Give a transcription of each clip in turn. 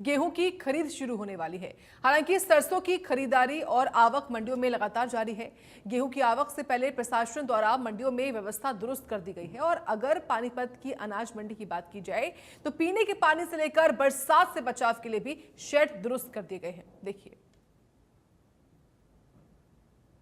गेहूं की खरीद शुरू होने वाली है। हालांकि सरसों की खरीदारी और आवक मंडियों में लगातार जारी है। गेहूं की आवक से पहले प्रशासन द्वारा मंडियों में व्यवस्था दुरुस्त कर दी गई है। और अगर पानीपत की अनाज मंडी की बात की जाए तो पीने के पानी से लेकर बरसात से बचाव के लिए भी शेड दुरुस्त कर दिए गए हैं। देखिए,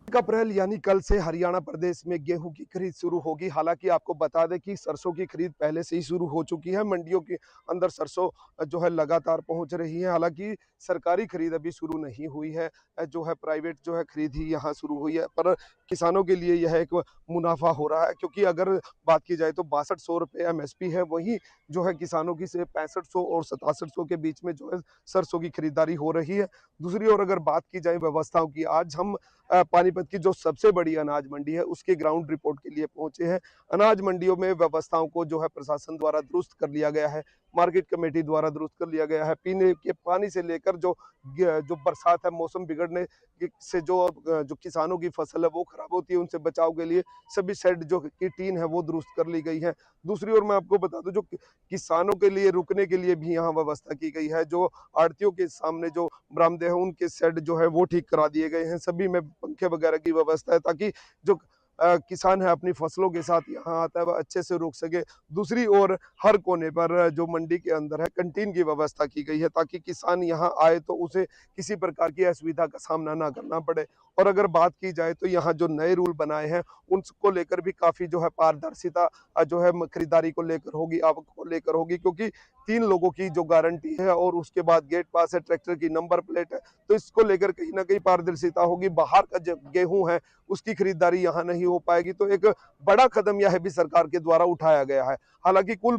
1 अप्रैल यानी कल से हरियाणा प्रदेश में गेहूं की खरीद शुरू होगी। हालांकि आपको बता दें कि सरसों की खरीद पहले से ही शुरू हो चुकी है। मंडियों के अंदर सरसों जो है लगातार पहुंच रही है। हालांकि सरकारी खरीद अभी शुरू नहीं हुई है, जो है प्राइवेट जो है खरीद ही यहां शुरू हुई है। पर किसानों के लिए यह एक मुनाफा हो रहा है, क्योंकि अगर बात की जाए तो 6200 रुपये एमएसपी है, वहीं जो है किसानों की से 6500 और 6700 के बीच में जो है सरसों की खरीदारी हो रही है। दूसरी ओर अगर बात की जाए व्यवस्थाओं की, आज हम पानीपत की जो सबसे बड़ी अनाज मंडी है उसके ग्राउंड रिपोर्ट के लिए पहुंचे हैं। अनाज मंडियों में व्यवस्थाओं को जो है प्रशासन द्वारा दुरुस्त कर लिया गया है, मार्केट कमेटी द्वारा दुरुस्त कर लिया गया है। पीने के पानी से लेकर जो बरसात है, मौसम बिगड़ने से जो किसानों की फसल है वो खराब होती है, उनसे बचाव के लिए सभी शेड जो की टीन है वो दुरुस्त कर ली गई है। दूसरी ओर मैं आपको बता दूं, जो किसानों के लिए रुकने के लिए भी यहाँ व्यवस्था की गई है। जो आड़तियों के सामने जो बरामदे हैं उनके शेड जो है वो ठीक करा दिए गए हैं। सभी में पंखे वगैरह की व्यवस्था है, ताकि जो किसान है अपनी फसलों के साथ यहाँ आता है वह अच्छे से रुक सके। दूसरी ओर हर कोने पर जो मंडी के अंदर है कैंटीन की व्यवस्था की गई है, ताकि किसान यहाँ आए तो उसे किसी प्रकार की असुविधा का सामना ना करना पड़े। और अगर बात की जाए तो यहाँ जो नए रूल बनाए हैं उनको लेकर भी काफी जो है पारदर्शिता जो है खरीदारी को लेकर होगी, आवक को लेकर होगी, क्योंकि 3 लोगों की जो गारंटी है और उसके बाद गेट पास है, ट्रैक्टर की नंबर प्लेट है, तो इसको लेकर कहीं ना कहीं पारदर्शिता होगी। बाहर का जो गेहूं है उसकी खरीदारी यहाँ नहीं हो पाएगी। तो एक बड़ा कदम यह भी सरकार के द्वारा उठाया गया है। हालांकि कुल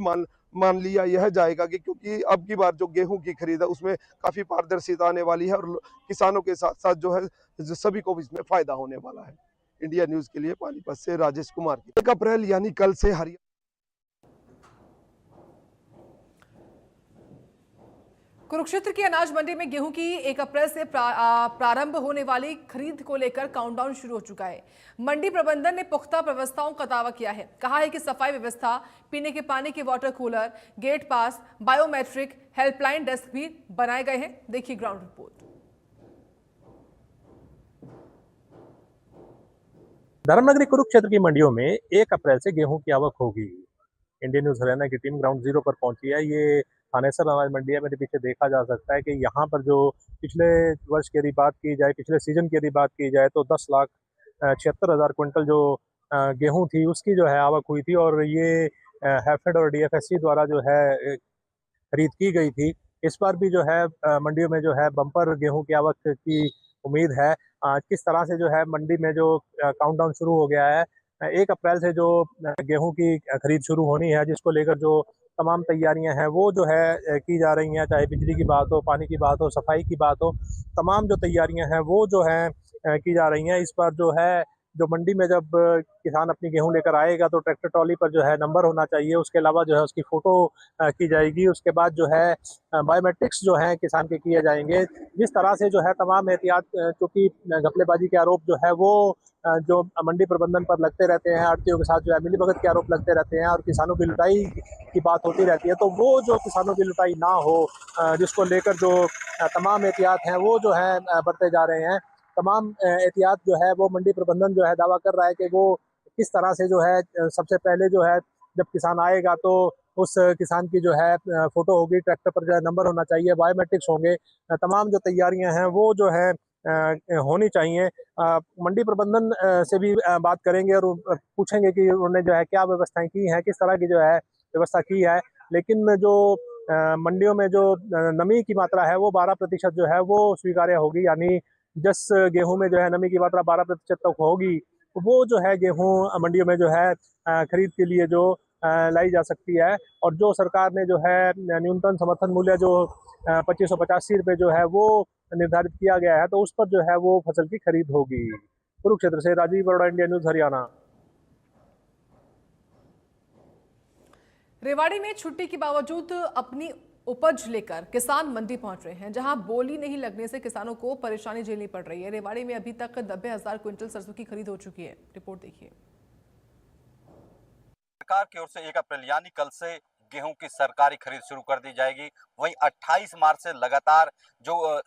मान लिया यह जाएगा कि क्योंकि अब की बार जो गेहूं की खरीद है उसमें काफी पारदर्शिता आने वाली है और किसानों के साथ साथ जो है जो सभी को इसमें फायदा होने वाला है। इंडिया न्यूज के लिए पानीपत से राजेश कुमार। 1 अप्रैल यानी कल से हरियाणा कुरुक्षेत्र की अनाज मंडी में गेहूं की 1 अप्रैल से प्रारंभ होने वाली खरीद को लेकर काउंटडाउन शुरू हो चुका है। मंडी प्रबंधन ने पुख्ता व्यवस्थाओं का दावा किया है। कहा है कि सफाई व्यवस्था, पीने के पानी के वाटर कूलर, गेट पास, बायोमेट्रिक, हेल्पलाइन डेस्क भी बनाए गए हैं। देखिए ग्राउंड रिपोर्ट। धर्मनगरी कुरुक्षेत्र की मंडियों में 1 अप्रैल से गेहूं की आवक होगी। इंडियन न्यूज हरियाणा की टीम ग्राउंड जीरो पर पहुंची है। ये थानेसर अनाज मंडी है। मेरे पीछे देखा जा सकता है कि यहाँ पर जो पिछले वर्ष की यदि बात की जाए, पिछले सीजन की यदि बात की जाए तो 10,76,000 क्विंटल जो गेहूं थी उसकी जो है आवक हुई थी, और ये हैफेड और डीएफएससी द्वारा जो है खरीद की गई थी। इस बार भी जो है मंडियों में जो है बम्पर गेहूं की आवक की उम्मीद है। किस तरह से जो है मंडी में जो काउंटडाउन शुरू हो गया है, 1 अप्रैल से जो गेहूं की खरीद शुरू होनी है, जिसको लेकर जो तमाम तैयारियां हैं वो जो है की जा रही हैं। चाहे बिजली की बात हो, पानी की बात हो, सफाई की बात हो, तमाम जो तैयारियां हैं वो जो है की जा रही हैं। इस बार जो है जो मंडी में जब किसान अपनी गेहूं लेकर आएगा तो ट्रैक्टर ट्रॉली पर जो है नंबर होना चाहिए। उसके अलावा जो है उसकी फोटो की जाएगी। उसके बाद जो है बायोमेट्रिक्स जो है किसान के किए जाएंगे। जिस तरह से जो है तमाम एहतियात, चूंकि घपलेबाजी के आरोप जो है वो जो मंडी प्रबंधन पर लगते रहते हैं, आड़तियों के साथ जो है मिलीभगत के आरोप लगते रहते हैं और किसानों की लुटाई की बात होती रहती है, तो वो जो किसानों की लुटाई ना हो, जिसको लेकर जो तमाम एहतियात हैं वो जो है बरते जा रहे हैं। तमाम एहतियात जो है वो मंडी प्रबंधन जो है दावा कर रहा है कि वो किस तरह से जो है सबसे पहले जो है जब किसान आएगा तो उस किसान की जो है फोटो होगी, ट्रैक्टर पर जो है नंबर होना चाहिए, बायोमेट्रिक्स होंगे, तमाम जो तैयारियां हैं वो जो है होनी चाहिए। मंडी प्रबंधन से भी बात करेंगे और पूछेंगे कि उन्होंने जो है क्या व्यवस्थाएं की हैं, किस तरह की जो है व्यवस्था की है। लेकिन जो मंडियों में जो नमी की मात्रा है वो 12% जो है वो स्वीकार्य होगी, यानी जिस गेहूं में जो है नमी की मात्रा 12% तक होगी वो जो है गेहूं मंडियों में जो है खरीद के लिए जो लाई जा सकती है। और जो सरकार ने जो है न्यूनतम समर्थन मूल्य जो 2585 रुपये जो है वो निर्धारित किया गया है, तो उस पर जो है वो फसल की खरीद होगी। कुरुक्षेत्र से राजीव बरोड़ा, इंडिया न्यूज हरियाणा। रेवाड़ी में छुट्टी के बावजूद अपनी उपज लेकर किसान मंडी पहुंच रहे हैं, जहां बोली नहीं लगने से किसानों को परेशानी झेलनी पड़ रही है। रेवाड़ी में अभी तक 90,000 क्विंटल सरसों की खरीद हो चुकी है। रिपोर्ट देखिए। सरकार की ओर से 1 अप्रैल यानी कल से गेहूं की सरकारी खरीद शुरू कर दी जाएगी। वहीं 28 मार्च से लगातार जो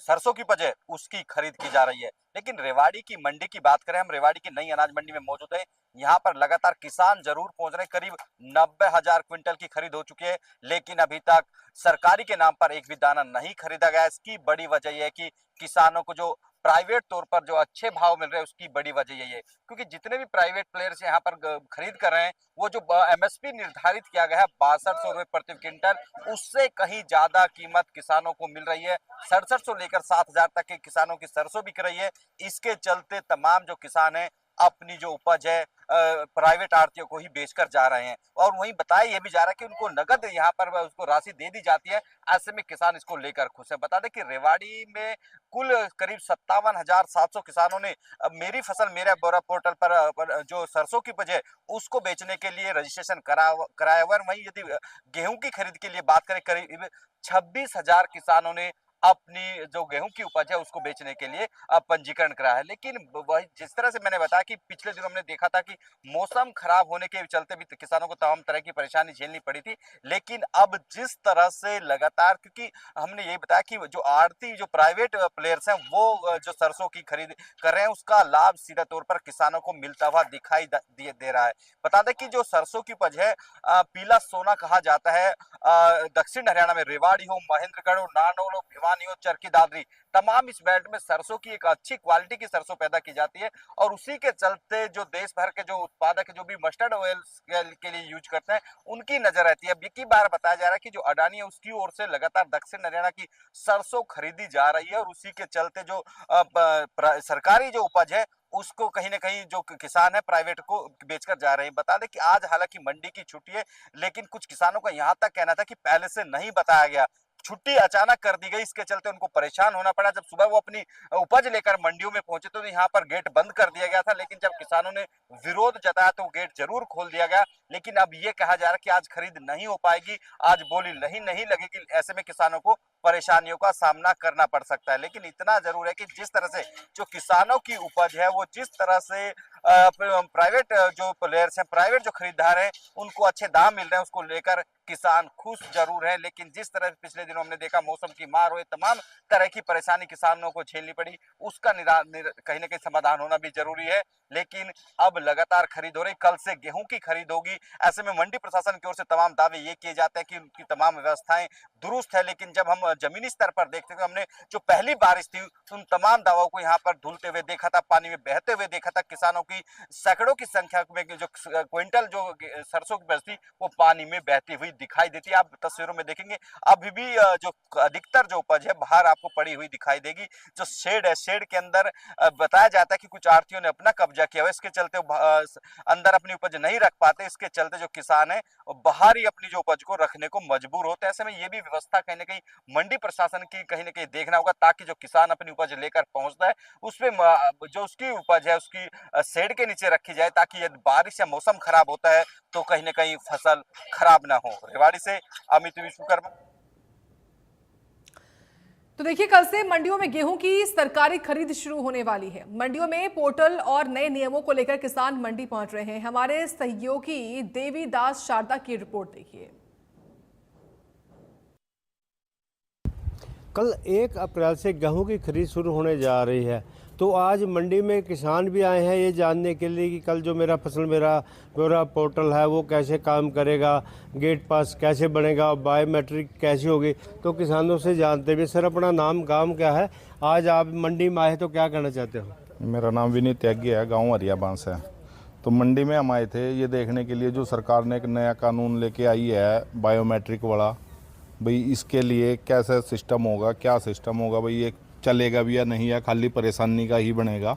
सरसों की उपज है उसकी खरीद की जा रही है। लेकिन रेवाड़ी की मंडी की बात करें, हम रेवाड़ी की नई अनाज मंडी में मौजूद है। यहाँ पर लगातार किसान जरूर पहुंच रहे हैं, करीब 90,000 क्विंटल की खरीद हो चुकी है, लेकिन अभी तक सरकारी के नाम पर एक भी दाना नहीं खरीदा गया। इसकी बड़ी वजह यह है कि किसानों को जो प्राइवेट तौर पर जो अच्छे भाव मिल रहे हैं उसकी बड़ी वजह यही है, क्योंकि जितने भी प्राइवेट प्लेयर्स यहाँ पर खरीद कर रहे हैं वो जो एमएसपी निर्धारित किया गया है 6200 रुपए प्रति क्विंटल, उससे कहीं ज्यादा कीमत किसानों को मिल रही है। 6700 से लेकर 7000 तक के किसानों की सरसों बिक रही है। इसके चलते तमाम जो किसान है अपनी जो उपज है प्राइवेट आड़तियों को ही बेचकर जा रहे हैं। और वहीं बताया यह भी जा रहा है कि उनको नगद यहाँ पर उसको राशि दे दी जाती है। ऐसे में किसान इसको लेकर खुश है। बता दें कि रेवाड़ी में कुल करीब 57,700 किसानों ने मेरी फसल मेरा ब्यौरा पोर्टल पर जो सरसों की उपज है उसको बेचने के लिए रजिस्ट्रेशन कराया हुआ है। वहीं यदि गेहूं की खरीद के लिए बात करें, करीब 26,000 किसानों ने अपनी जो गेहूं की उपज है उसको बेचने के लिए पंजीकरण कराया है। लेकिन वही जिस तरह से मैंने बताया कि पिछले दिनों हमने देखा था कि मौसम खराब होने के चलते भी किसानों को तमाम तरह की परेशानी झेलनी पड़ी थी, लेकिन अब जिस तरह से लगातार, क्योंकि हमने यही बताया कि जो आड़ती जो प्राइवेट प्लेयर्स हैं वो जो सरसों की खरीद कर रहे हैं उसका लाभ सीधा तौर पर किसानों को मिलता हुआ दिखाई दे रहा है। बता दें कि जो सरसों की उपज है पीला सोना कहा जाता है। दक्षिण हरियाणा में रेवाड़ी हो, महेंद्रगढ़ हो, नानौल हो, भिवानी हो, चरखी दादरी, तमाम इस बेल्ट में सरसों की एक अच्छी क्वालिटी की सरसों पैदा की जाती है। और उसी के चलते जो देश भर के जो उत्पादक जो भी मस्टर्ड ऑयल के लिए यूज करते हैं उनकी नजर रहती है। अब एक ही बार बताया जा रहा है कि जो अडानी है उसकी ओर से लगातार दक्षिण हरियाणा की सरसों खरीदी जा रही है और उसी के चलते जो सरकारी जो उपज है उसको कहीं ना कहीं जो किसान है प्राइवेट को बेचकर जा रहे हैं। बता दें कि आज हालांकि मंडी की छुट्टी है, लेकिन कुछ किसानों का यहाँ तक कहना था कि पहले से नहीं बताया गया, छुट्टी अचानक कर दी गई, इसके चलते उनको परेशान होना पड़ा। जब सुबह वो अपनी उपज लेकर मंडियों में पहुंचे तो यहाँ पर गेट बंद कर दिया गया था, लेकिन जब किसानों ने विरोध जताया तो गेट जरूर खोल दिया गया। लेकिन अब ये कहा जा रहा है कि आज खरीद नहीं हो पाएगी, आज बोली नहीं लगेगी। ऐसे में किसानों को परेशानियों का सामना करना पड़ सकता है। लेकिन इतना जरूर है कि जिस तरह से जो किसानों की उपज है वो जिस तरह से प्राइवेट जो प्लेयर्स हैं, प्राइवेट जो खरीदार हैं उनको अच्छे दाम मिल रहे हैं, उसको लेकर किसान खुश जरूर है। लेकिन जिस तरह पिछले दिनों हमने देखा मौसम की मार हुई, तमाम तरह की परेशानी किसानों को झेलनी पड़ी, उसका कहीं ना कहीं समाधान होना भी जरूरी है। लेकिन अब लगातार खरीद हो रही, कल से गेहूं की खरीद होगी। ऐसे में मंडी प्रशासन की ओर से तमाम दावे ये किए जाते हैं कि उनकी तमाम व्यवस्थाएं दुरुस्त है, लेकिन जब हम जमीनी स्तर पर देखते हैं, हमने जो पहली बारिश थी उन तमाम दावों को यहाँ पर धुलते हुए देखा था, पानी में बहते हुए देखा था। किसानों की सैकड़ों की संख्या में जो क्विंटल जो सरसों की बचती वो पानी में बहती हुई दिखाई देती है। आप तस्वीरों में देखेंगे अभी भी जो अधिकतर जो उपज है बाहर आपको पड़ी हुई दिखाई देगी। जो शेड है, शेड के अंदर बताया जाता है कि कुछ आड़तियों ने अपना कब्जा किया हुआ, इसके चलते अंदर अपनी उपज नहीं रख पाते। इसके चलते जो किसान है बाहर ही अपनी जो उपज को रखने को मजबूर होते हैं। ऐसे में ये भी व्यवस्था कहीं ना कहीं मंडी प्रशासन की कहीं ना कहीं देखना होगा, ताकि जो किसान अपनी उपज लेकर पहुंचता है उसमें जो उसकी उपज है उसकी शेड के नीचे रखी जाए, ताकि यदि बारिश या मौसम खराब होता है तो कहीं ना कहीं फसल खराब ना हो। रेवाड़ी से अमित विश्वकर्मा। तो देखिए, कल से मंडियों में गेहूं की सरकारी खरीद शुरू होने वाली है। मंडियों में पोर्टल और नए नियमों को लेकर किसान मंडी पहुंच रहे हैं। हमारे सहयोगी देवीदास शारदा की रिपोर्ट देखिए। कल 1 अप्रैल से गेहूं की खरीद शुरू होने जा रही है, तो आज मंडी में किसान भी आए हैं ये जानने के लिए कि कल जो मेरा फसल मेरा ब्यौरा पोर्टल है वो कैसे काम करेगा, गेट पास कैसे बनेगा, बायोमेट्रिक कैसी होगी। तो किसानों से जानते हुए, सर अपना नाम काम क्या है, आज आप मंडी में आए तो क्या कहना चाहते हो? मेरा नाम विनीत त्यागी है, गाँव हरिया बांस है। तो मंडी में हम आए थे ये देखने के लिए जो सरकार ने एक नया कानून लेके आई है बायोमेट्रिक वाला, भाई इसके लिए कैसा सिस्टम होगा, क्या सिस्टम होगा, भाई ये चलेगा भी या नहीं, या खाली परेशानी का ही बनेगा,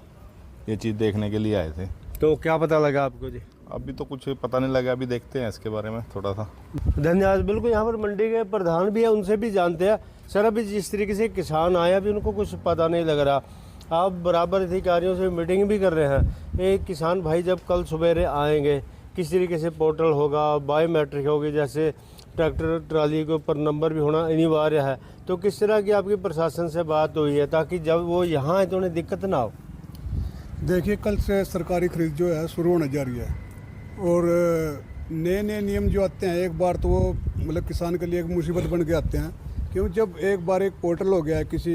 ये चीज़ देखने के लिए आए थे। तो क्या पता लगा आपको जी? अभी तो कुछ पता नहीं लगा, अभी देखते हैं इसके बारे में थोड़ा सा। धन्यवाद। बिल्कुल, यहाँ पर मंडी के प्रधान भी है, उनसे भी जानते हैं। सर अभी जिस तरीके से किसान आए अभी उनको कुछ पता नहीं लग रहा, आप बराबर अधिकारियों से मीटिंग भी कर रहे हैं। एक किसान भाई जब कल सवेरे आएंगे किस तरीके से पोर्टल होगा, बायोमेट्रिक होगी, जैसे ट्रैक्टर ट्राली के ऊपर नंबर भी होना अनिवार्य है, तो किस तरह की आपकी प्रशासन से बात हुई है ताकि जब वो यहाँ आए तो उन्हें दिक्कत ना हो? देखिए, कल से सरकारी खरीद जो है शुरू होने जा रही है और नए नए नियम जो आते हैं एक बार तो वो मतलब किसान के लिए एक मुसीबत बन के आते हैं, क्योंकि जब एक बार एक पोर्टल हो गया है किसी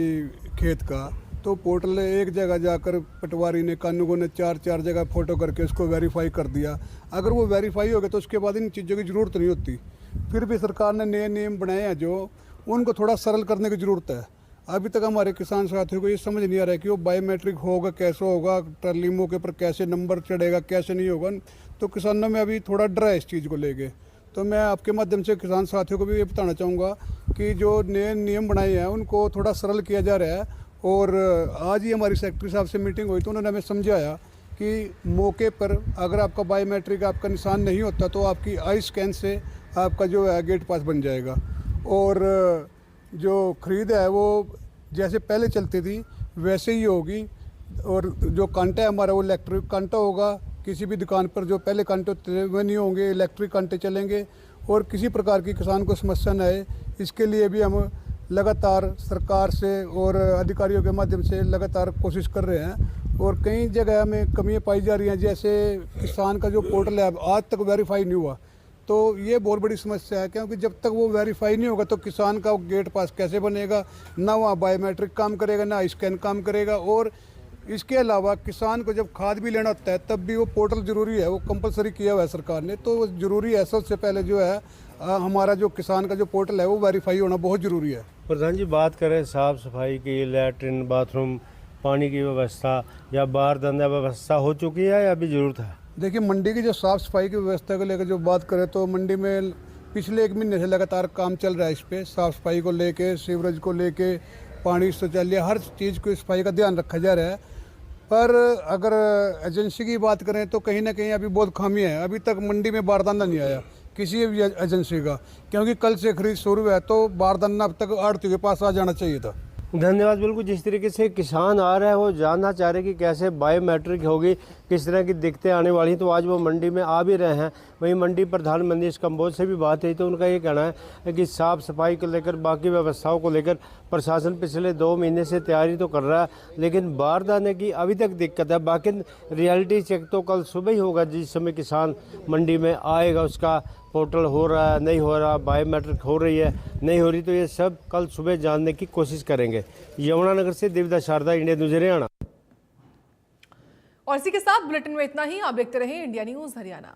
खेत का, तो पोर्टल एक जगह जाकर पटवारी ने कानूनगो ने चार जगह फ़ोटो करके उसको वेरीफाई कर दिया। अगर वो वेरीफाई हो गया तो उसके बाद इन चीज़ों की ज़रूरत नहीं होती। फिर भी सरकार ने नए नियम बनाए हैं जो उनको थोड़ा सरल करने की ज़रूरत है। अभी तक हमारे किसान साथियों को ये समझ नहीं आ रहा है कि वो बायोमेट्रिक होगा कैसे होगा, ट्रली मौके पर कैसे नंबर चढ़ेगा, कैसे नहीं होगा। तो किसानों में अभी थोड़ा डर है इस चीज़ को लेके। तो मैं आपके माध्यम से किसान साथियों को भी ये बताना चाहूँगा कि जो नए नियम बनाए हैं उनको थोड़ा सरल किया जा रहा है। और आज ही हमारी सेक्रेटरी साहब से मीटिंग हुई तो उन्होंने हमें समझाया कि मौके पर अगर आपका बायोमेट्रिक आपका निशान नहीं होता तो आपकी आई स्कैन से आपका जो है गेट पास बन जाएगा। और जो खरीद है वो जैसे पहले चलती थी वैसे ही होगी। और जो कांटा है हमारा वो इलेक्ट्रिक कांटा होगा। किसी भी दुकान पर जो पहले कांटे होते वो नहीं होंगे, इलेक्ट्रिक कांटे चलेंगे। और किसी प्रकार की किसान को समस्या न आए इसके लिए भी हम लगातार सरकार से और अधिकारियों के माध्यम से लगातार कोशिश कर रहे हैं। और कई जगह में कमियां पाई जा रही हैं, जैसे किसान का जो पोर्टल है आज तक वेरीफाई नहीं हुआ। तो ये बहुत बड़ी समस्या है, क्योंकि जब तक वो वेरीफाई नहीं होगा तो किसान का गेट पास कैसे बनेगा, ना वहाँ बायोमेट्रिक काम करेगा ना स्कैन काम करेगा। और इसके अलावा किसान को जब खाद भी लेना होता है तब भी वो पोर्टल ज़रूरी है, वो कंपलसरी किया हुआ है सरकार ने। तो वो ज़रूरी है, सबसे पहले जो है हमारा जो किसान का जो पोर्टल है वो वेरीफाई होना बहुत ज़रूरी है। प्रधान जी, बात करें साफ़ सफाई की, लैट्रिन बाथरूम पानी की व्यवस्था या बाहर धंधा व्यवस्था हो चुकी है या अभी ज़रूरत है? देखिए, मंडी की जो साफ़ सफाई की व्यवस्था को लेकर जो बात करें तो मंडी में पिछले 1 महीने से लगातार काम चल रहा है इस पर। साफ़ सफाई को लेके, सीवरेज को लेके, पानी शौचालय हर चीज़ को सफाई का ध्यान रखा जा रहा है। पर अगर एजेंसी की बात करें तो कहीं ना कहीं अभी बहुत खामी है। अभी तक मंडी में बारदाना नहीं आया किसी भी एजेंसी का, क्योंकि कल से खरीद शुरू है तो बारदाना अब तक आड़तियों के पास आ जाना चाहिए था। धन्यवाद। बिल्कुल जिस तरीके से किसान आ रहे हैं वो जानना चाह रहे हैं कि कैसे बायोमेट्रिक होगी, किस तरह की दिक्कतें आने वाली हैं, तो आज वो मंडी में आ भी रहे हैं। वहीं मंडी प्रधान मनीष कंबोज से भी बात हुई तो उनका ये कहना है कि साफ़ सफाई को लेकर, बाकी व्यवस्थाओं को लेकर प्रशासन पिछले 2 महीने से तैयारी तो कर रहा है, लेकिन बारदाने की अभी तक दिक्कत है। बाकी रियलिटी चेक तो कल सुबह ही होगा, जिस समय किसान मंडी में आएगा उसका पोर्टल हो रहा है नहीं हो रहा, बायोमेट्रिक हो रही है नहीं हो रही, तो ये सब कल सुबह जानने की कोशिश करेंगे। यमुनानगर से देवदास शारदा, इंडिया न्यूज़ हरियाणा। और इसी के साथ बुलेटिन में इतना ही। आप देखते रहिए इंडिया न्यूज़ हरियाणा।